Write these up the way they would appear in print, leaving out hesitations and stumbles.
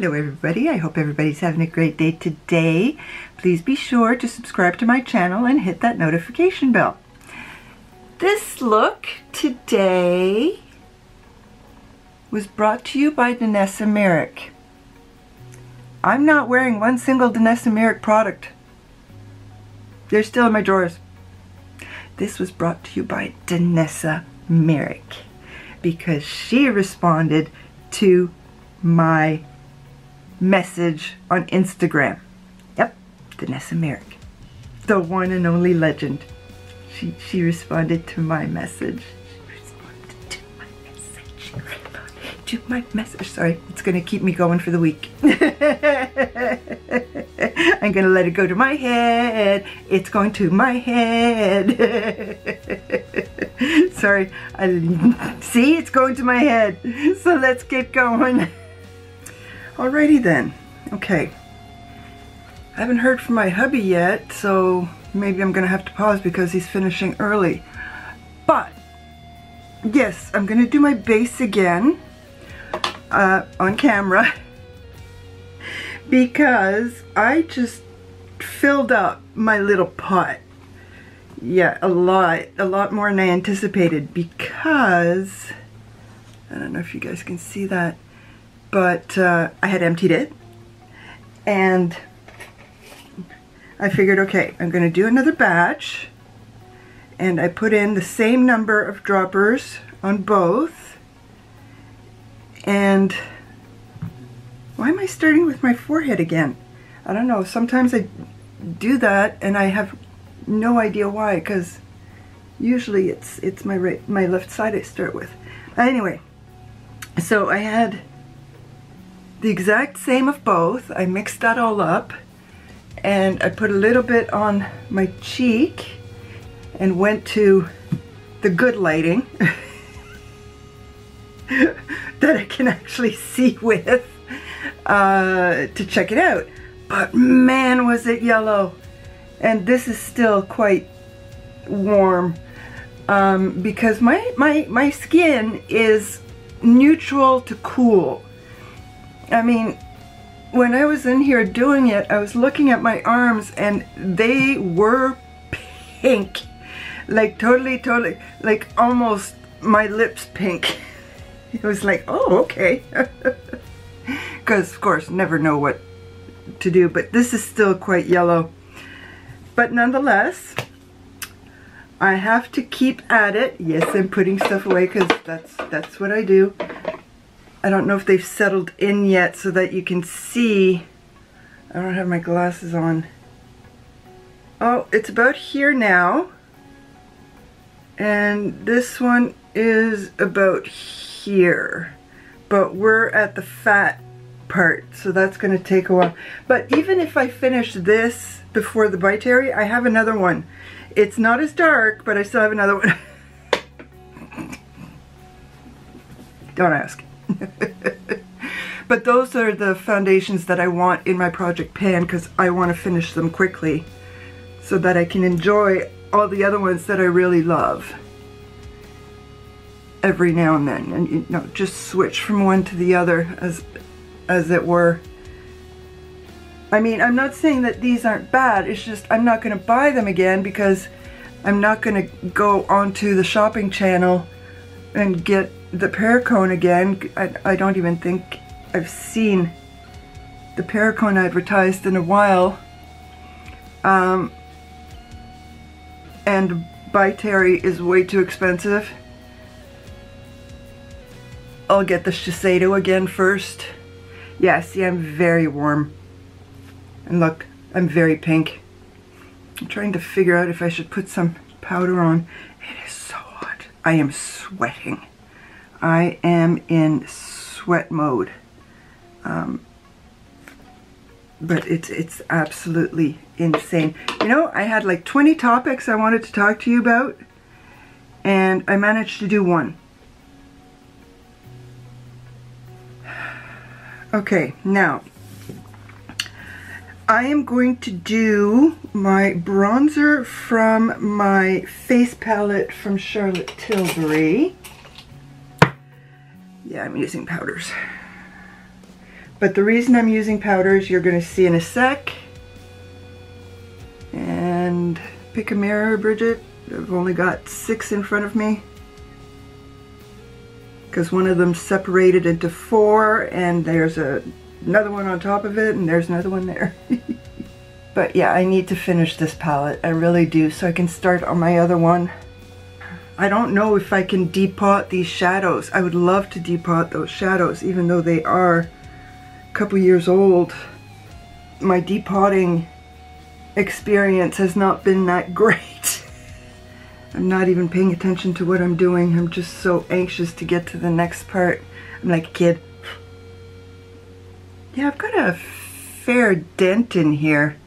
Hello everybody, I hope everybody's having a great day today. Please be sure to subscribe to my channel and hit that notification bell. This look today was brought to you by Madame Myrick. I'm not wearing one single Madame Myrick product. They're still in my drawers. This was brought to you by Danessa Myrick because she responded to my message on Instagram. Yep, Danessa Myrick, the one and only legend. She responded to my message. Sorry, it's gonna keep me going for the week. I'm gonna let it go to my head. It's going to my head. Sorry, see, it's going to my head. So let's keep going. Alrighty then. Okay. I haven't heard from my hubby yet, so maybe I'm gonna have to pause because he's finishing early. But yes, I'm gonna do my base again on camera because I just filled up my little pot. Yeah, a lot more than I anticipated because I don't know if you guys can see that, but I had emptied it and I figured, okay, I'm gonna do another batch, and I put in the same number of droppers on both. And why am I starting with my forehead again? I don't know, sometimes I do that and I have no idea why, because usually it's my left side I start with. Anyway, so I had the exact same of both. I mixed that all up and I put a little bit on my cheek and went to the good lighting that I can actually see with to check it out. But man, was it yellow. And this is still quite warm because my skin is neutral to cool. I mean, when I was in here doing it, I was looking at my arms and they were pink. Like totally, like almost my lips pink. It was like, oh, okay. Because, of course, never know what to do. But this is still quite yellow. But nonetheless, I have to keep at it. Yes, I'm putting stuff away because that's what I do. I don't know if they've settled in yet so that you can see. I don't have my glasses on. Oh, it's about here now. And this one is about here. But we're at the fat part, so that's going to take a while. But even if I finish this before the bite area, I have another one. It's not as dark, but I still have another one. Don't ask. But those are the foundations that I want in my project pan because I want to finish them quickly so that I can enjoy all the other ones that I really love every now and then, and you know, just switch from one to the other as it were. I mean, I'm not saying that these aren't bad, it's just I'm not going to buy them again because I'm not going to go onto the shopping channel and get the Paracone again. I don't even think I've seen the Paracone advertised in a while. And By Terry is way too expensive. I'll get the Shiseido again first. Yeah, see, I'm very warm. And look, I'm very pink. I'm trying to figure out if I should put some powder on. It is so hot. I am sweating. I am in sweat mode. But it's absolutely insane. You know, I had like 20 topics I wanted to talk to you about, and I managed to do one. Okay, now I am going to do my bronzer from my face palette from Charlotte Tilbury. Yeah, I'm using powders. But the reason I'm using powders, you're going to see in a sec. And pick a mirror, Bridget. I've only got 6 in front of me, because one of them separated into 4, and there's another one on top of it, and there's another one there. But yeah, I need to finish this palette. I really do, so I can start on my other one. I don't know if I can depot these shadows. I would love to depot those shadows, even though they are a couple years old. My depotting experience has not been that great. I'm not even paying attention to what I'm doing. I'm just so anxious to get to the next part. I'm like a kid. Yeah, I've got a fair dent in here.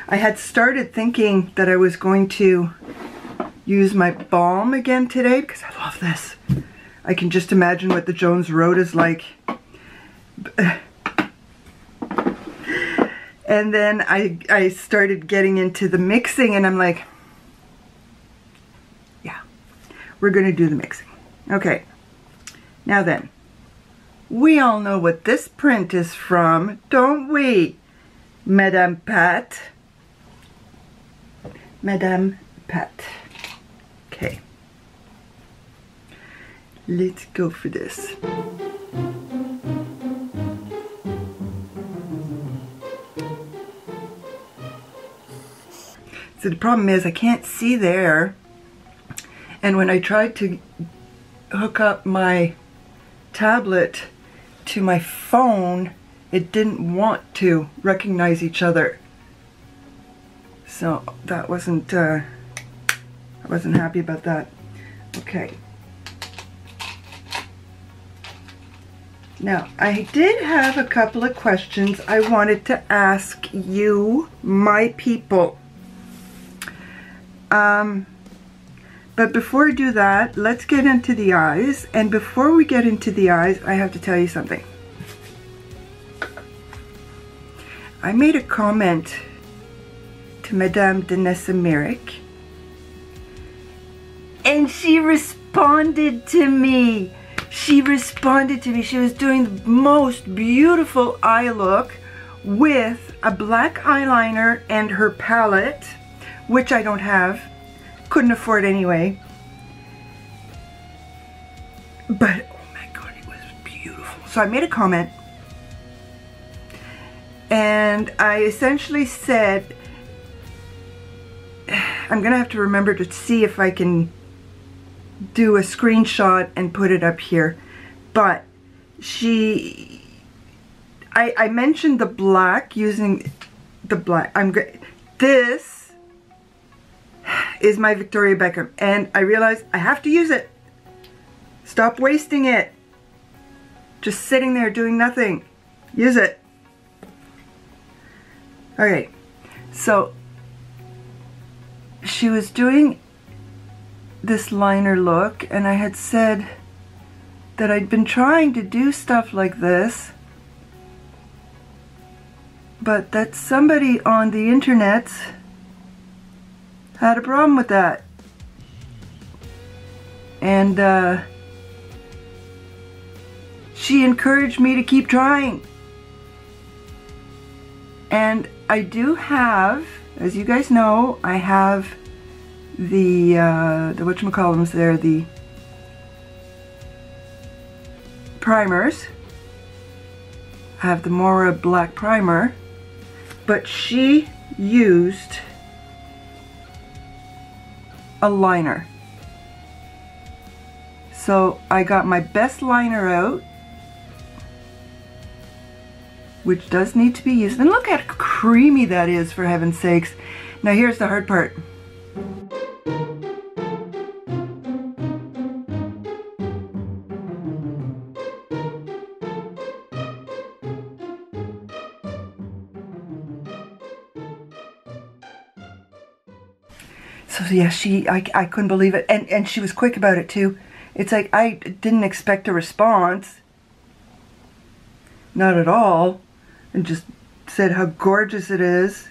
I had started thinking that I was going to use my balm again today, because I love this. I can just imagine what the Jones Road is like. And then I started getting into the mixing, and I'm like, yeah, we're going to do the mixing. Okay, now then, we all know what this print is from, don't we, Madame Pat? Madame Pat. Okay, let's go for this. So the problem is I can't see there, and when I tried to hook up my tablet to my phone, it didn't want to recognize each other. So that wasn't, I wasn't happy about that. Okay. Now, I did have a couple of questions I wanted to ask you, my people. But before I do that, let's get into the eyes. And before we get into the eyes, I have to tell you something. I made a comment to Madame Danessa Myrick, and she responded to me. She responded to me. She was doing the most beautiful eye look with a black eyeliner and her palette, which I don't have, couldn't afford anyway. But oh my god, it was beautiful. So I made a comment, and I essentially said, I'm gonna have to remember to see if I can do a screenshot and put it up here. But I mentioned the black, using the black. This is my Victoria Beckham, and I realized I have to use it. Stop wasting it. Just sitting there doing nothing. Use it. Okay, so she was doing this liner look, and I had said that I'd been trying to do stuff like this, but that somebody on the internet had a problem with that. And she encouraged me to keep trying. And I do have, as you guys know, I have the whatchamacallums there, the primers. I have the Mora black primer, but she used a liner. So I got my best liner out, which does need to be used. And look how creamy that is, for heaven's sakes. Now here's the hard part. So yeah, I couldn't believe it. And she was quick about it too. It's like, I didn't expect a response. Not at all. And just said how gorgeous it is.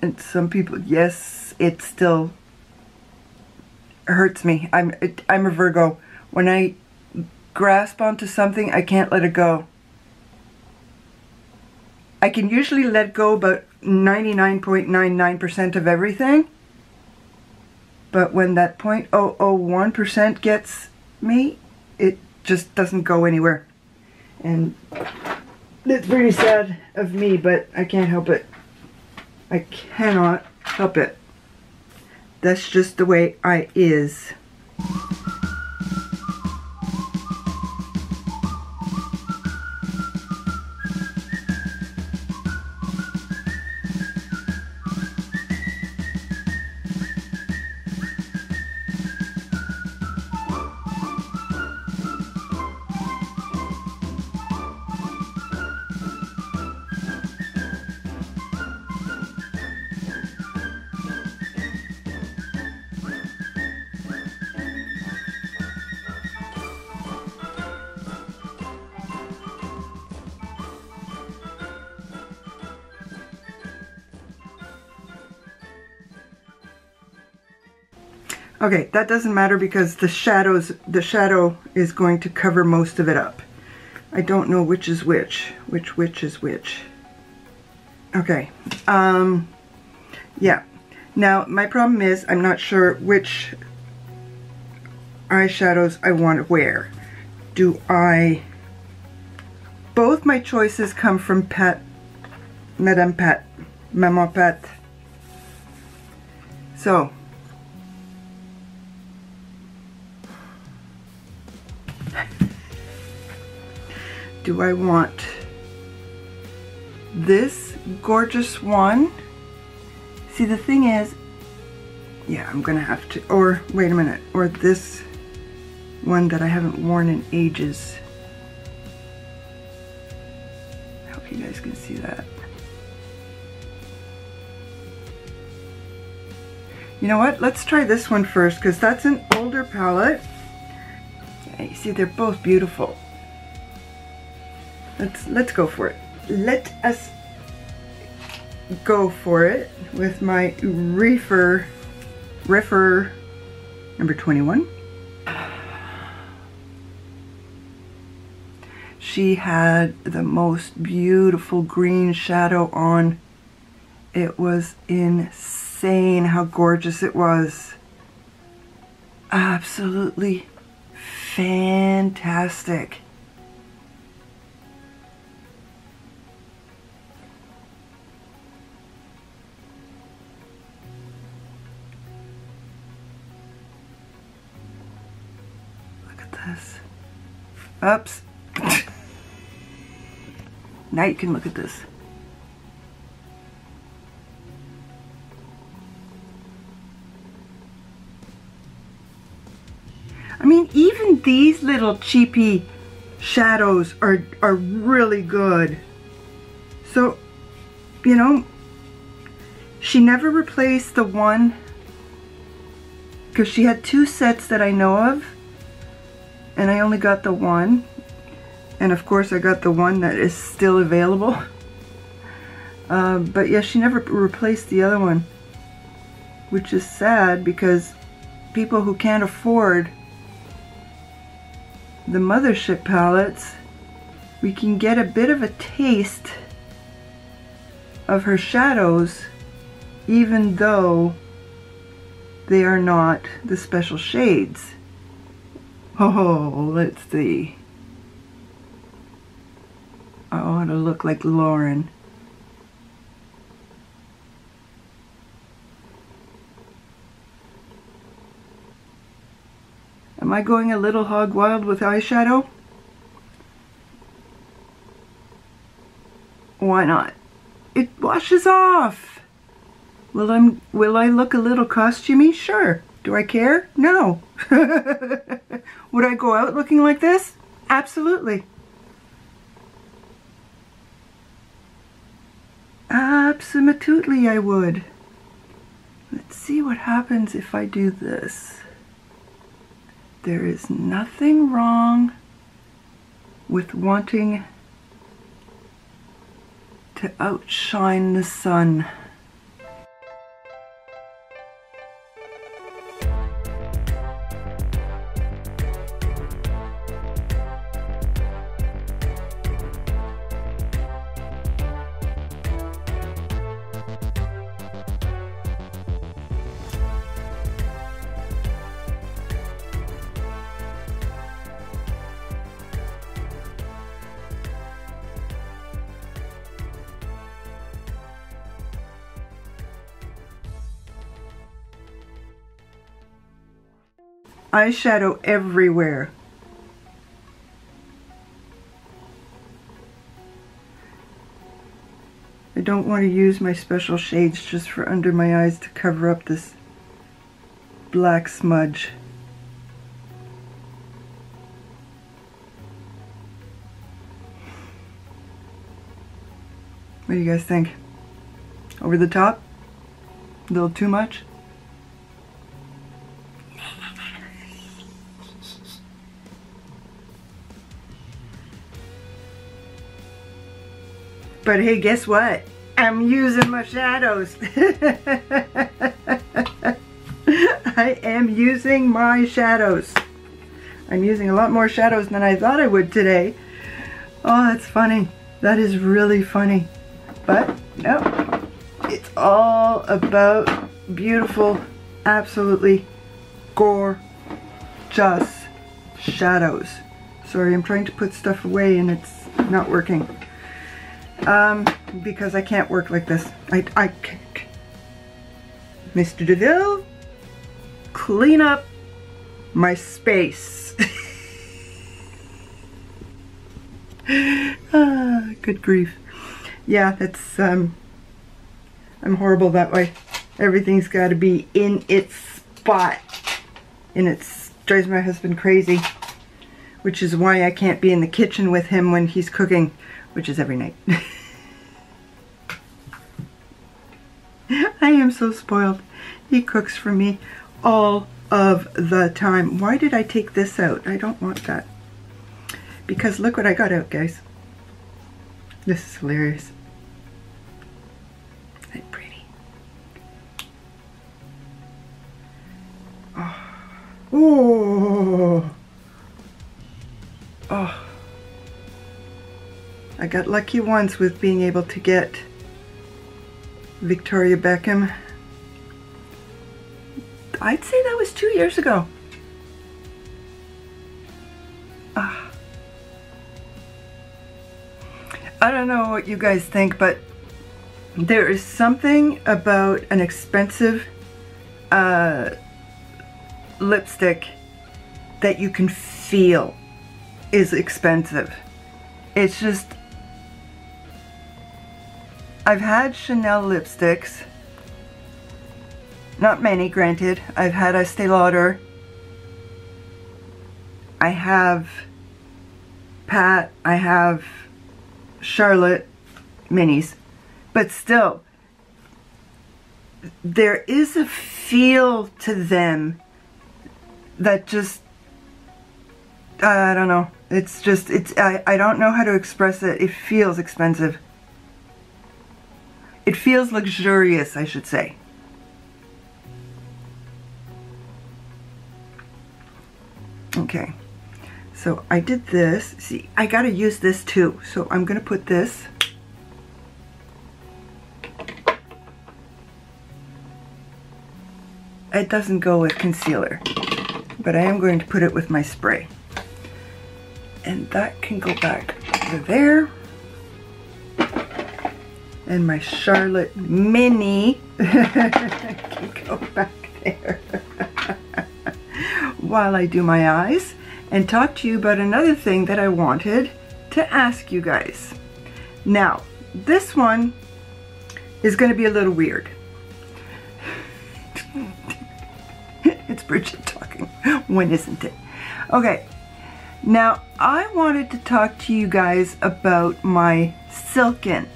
And some people, yes, it still hurts me. I'm a Virgo. When I grasp onto something, I can't let it go. I can usually let go about 99.99% of everything, but when that 0.001% gets me, it just doesn't go anywhere. And it's pretty sad of me, but I can't help it. I cannot help it. That's just the way I is. Okay, that doesn't matter because the shadow is going to cover most of it up. I don't know which is which is which. Okay, yeah. Now, my problem is I'm not sure which eyeshadows I want to wear. Both my choices come from Madame Pat. So, do I want this gorgeous one? See, the thing is, yeah, I'm gonna have to, or wait a minute, or this one that I haven't worn in ages. I hope you guys can see that. You know what, let's try this one first, because that's an older palette. Yeah, you see, they're both beautiful. Let's go for it. Let us go for it with my Reefer number 21. She had the most beautiful green shadow on. It was insane how gorgeous it was. Absolutely fantastic. This. Oops. Now you can look at this. I mean, even these little cheapy shadows are really good. So, you know, she never replaced the one, because she had two sets that I know of. And I only got the one, and of course I got the one that is still available. But yeah, she never replaced the other one, which is sad because people who can't afford the mothership palettes, we can get a bit of a taste of her shadows even though they are not the special shades. Oh, let's see. I want to look like Lauren. Am I going a little hog wild with eyeshadow? Why not? It washes off. Will I look a little costumey? Sure. Do I care? No. Would I go out looking like this? Absolutely. Absolutely I would. Let's see what happens if I do this. There is nothing wrong with wanting to outshine the sun. eyeshadow everywhere. I don't want to use my special shades just for under my eyes to cover up this black smudge. What do you guys think? Over the top? A little too much? But hey, guess what? I'm using my shadows. I am using my shadows. I'm using a lot more shadows than I thought I would today. Oh, that's funny. That is really funny. But no, it's all about beautiful, absolutely gorgeous shadows. Sorry, I'm trying to put stuff away and it's not working. Because I can't work like this. I can't. Mr. DeVille, clean up my space. Good grief. Yeah, that's, I'm horrible that way. Everything's got to be in its spot. And it drives my husband crazy. Which is why I can't be in the kitchen with him when he's cooking, which is every night. I am so spoiled. He cooks for me all of the time. Why did I take this out? I don't want that. Because look what I got out, guys. This is hilarious. Isn't it pretty? Oh. Oh. Oh. I got lucky once with being able to get Victoria Beckham. I'd say that was 2 years ago. I don't know what you guys think, but there is something about an expensive lipstick that you can feel is expensive. It's just, I've had Chanel lipsticks, not many, granted. I've had Estee Lauder, I have Pat, I have Charlotte minis, but still, there is a feel to them that just, I don't know. It's just, I don't know how to express it. It feels expensive. It feels luxurious, I should say. Okay, so I did this. See, I gotta use this too. So I'm gonna put this. It doesn't go with concealer, but I am going to put it with my spray. And that can go back over there. And my Charlotte Mini can go back there. While I do my eyes and talk to you about another thing that I wanted to ask you guys. Now, this one is going to be a little weird. It's Bridget talking. When isn't it? Okay. Now, I wanted to talk to you guys about my Silken.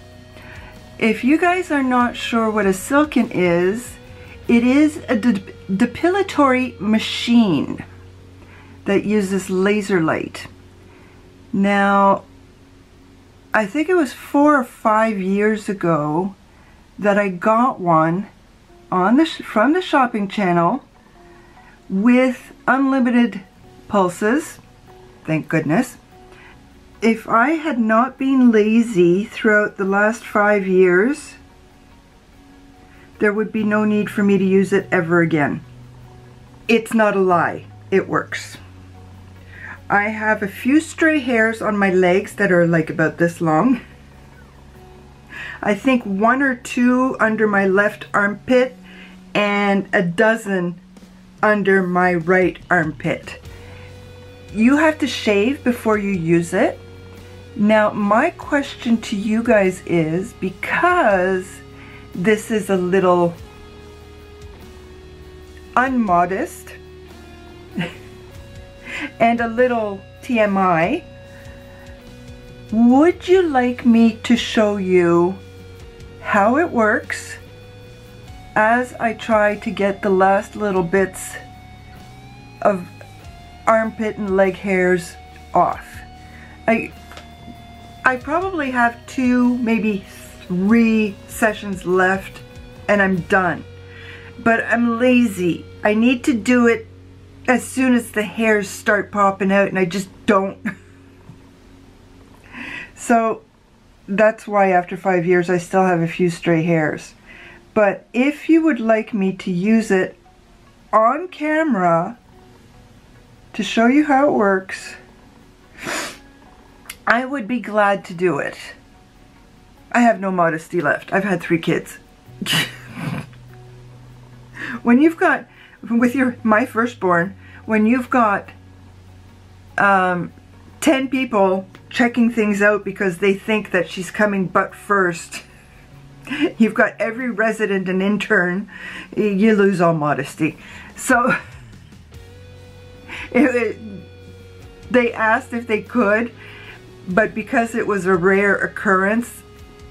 If you guys are not sure what a Silken is, it is a depilatory machine that uses laser light. Now, I think it was 4 or 5 years ago that I got one on from the shopping channel with unlimited pulses. Thank goodness. If I had not been lazy throughout the last 5 years, there would be no need for me to use it ever again. It's not a lie. It works. I have a few stray hairs on my legs that are like about this long. I think 1 or 2 under my left armpit and a dozen under my right armpit. You have to shave before you use it. Now, my question to you guys is, because this is a little unmodest and a little TMI, would you like me to show you how it works as I try to get the last little bits of armpit and leg hairs off? I probably have 2, maybe 3 sessions left and I'm done. But I'm lazy. I need to do it as soon as the hairs start popping out, and I just don't. So that's why after 5 years I still have a few stray hairs. But if you would like me to use it on camera to show you how it works, I would be glad to do it. I have no modesty left. I've had 3 kids. When you've got, with my firstborn, when you've got 10 people checking things out because they think that she's coming butt first, you've got every resident and intern, you lose all modesty. So they asked if they could, but because it was a rare occurrence,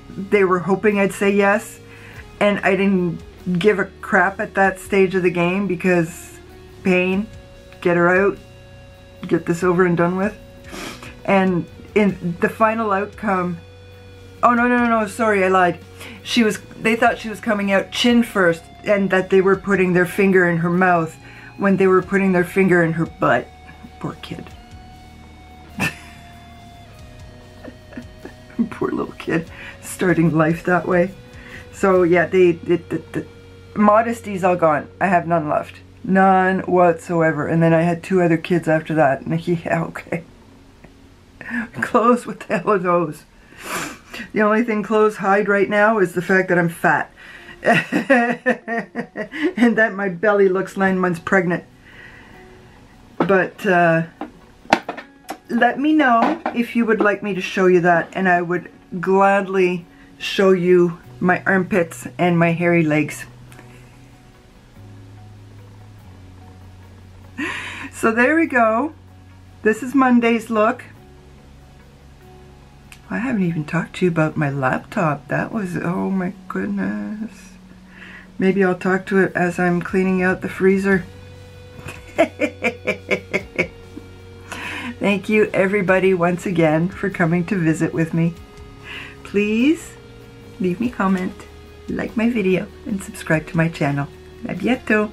they were hoping I'd say yes, and I didn't give a crap at that stage of the game because pain, get her out, get this over and done with. And in the final outcome, oh no, sorry, I lied. They thought she was coming out chin first, and that they were putting their finger in her mouth when they were putting their finger in her butt. Poor kid. Poor little kid, starting life that way. So yeah, the modesty's all gone. I have none left. None whatsoever. And then I had 2 other kids after that. And yeah, okay. Clothes, what the hell are those? The only thing clothes hide right now is the fact that I'm fat. And that my belly looks 9 months pregnant. But let me know if you would like me to show you that, and I would gladly show you my armpits and my hairy legs. So there we go. This is Monday's look. I haven't even talked to you about my laptop. That was, oh my goodness. Maybe I'll talk to it as I'm cleaning out the freezer. Thank you everybody once again for coming to visit with me. Please leave me a comment, like my video, and subscribe to my channel. A bientôt!